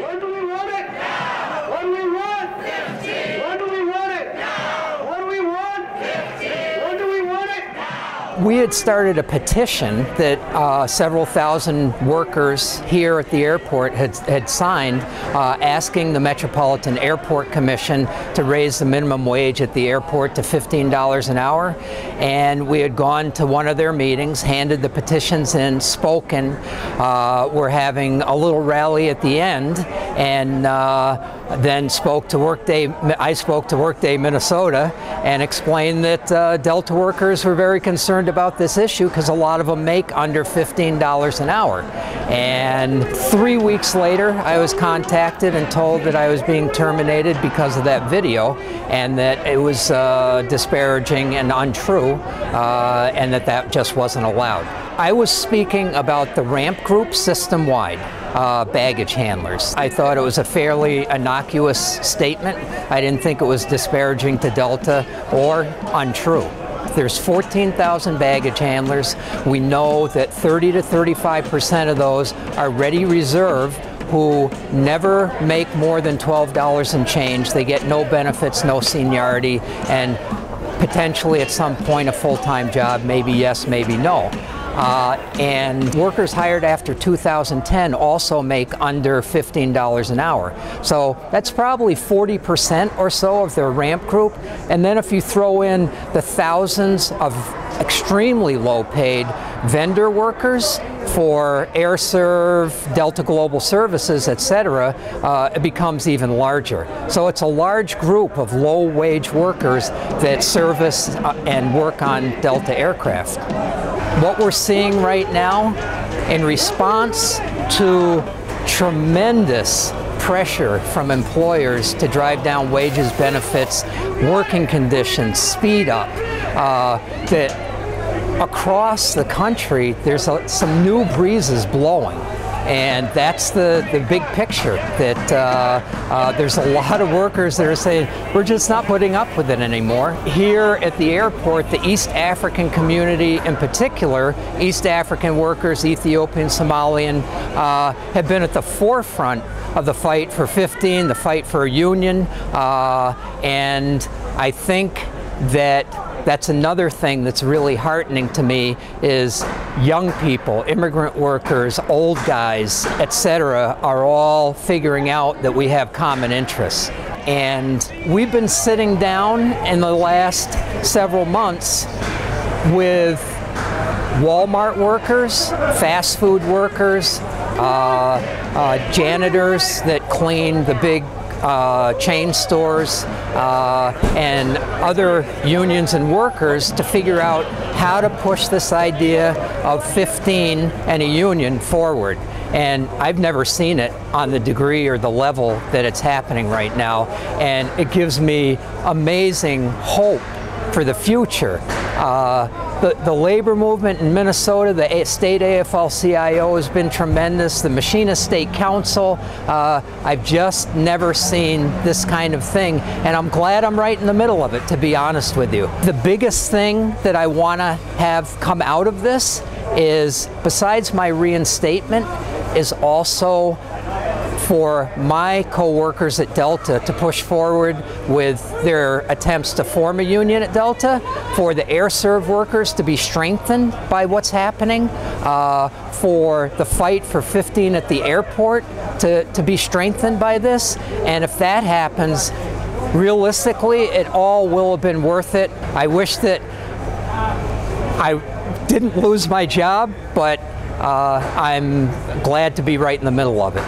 When do we want it? Now. What do we want? 15. When do we want it? Now. What do we want? 15. When do we want it? Now. We had started a petition that several thousand workers here at the airport had signed asking the Metropolitan Airport Commission to raise the minimum wage at the airport to $15 an hour. And we had gone to one of their meetings, handed the petitions in, spoken. We're having a little rally at the end, and then spoke to Workday. I spoke to Workday Minnesota and explained that Delta workers were very concerned about this issue because a lot of them make under $15 an hour. And 3 weeks later, I was contacted and told that I was being terminated because of that video, and that it was disparaging and untrue, and that just wasn't allowed. I was speaking about the ramp group system-wide. Baggage handlers. I thought it was a fairly innocuous statement. I didn't think it was disparaging to Delta or untrue. There's 14,000 baggage handlers. We know that 30 to 35% of those are ready reserve, who never make more than $12 and change. They get no benefits, no seniority, and potentially at some point a full-time job, maybe yes, maybe no. And workers hired after 2010 also make under $15 an hour. So that's probably 40% or so of their ramp group. And then if you throw in the thousands of extremely low-paid vendor workers for AirServe, Delta Global Services, etc., it becomes even larger. So it's a large group of low-wage workers that service and work on Delta aircraft. What we're seeing right now, in response to tremendous pressure from employers to drive down wages, benefits, working conditions, speed up, that across the country there's some new breezes blowing. And that's the big picture, that there's a lot of workers that are saying, we're just not putting up with it anymore. Here at the airport, the East African community in particular, East African workers, Ethiopian, Somalian, have been at the forefront of the fight for 15, the fight for a union, and I think that that's another thing that's really heartening to me, is young people, immigrant workers, old guys, etc., are all figuring out that we have common interests. And we've been sitting down in the last several months with Walmart workers, fast food workers, janitors that clean the big chain stores, and other unions and workers to figure out how to push this idea of 15 and a union forward. And I've never seen it on the degree or the level that it's happening right now, and it gives me amazing hope for the future. The labor movement in Minnesota, the state AFL-CIO has been tremendous, the Machinist State Council. I've just never seen this kind of thing, and I'm glad I'm right in the middle of it, to be honest with you. The biggest thing that I want to have come out of this is, besides my reinstatement, is also for my co-workers at Delta to push forward with their attempts to form a union at Delta, for the AirServe workers to be strengthened by what's happening, for the fight for 15 at the airport to be strengthened by this. And if that happens, realistically, it all will have been worth it. I wish that I didn't lose my job, but I'm glad to be right in the middle of it.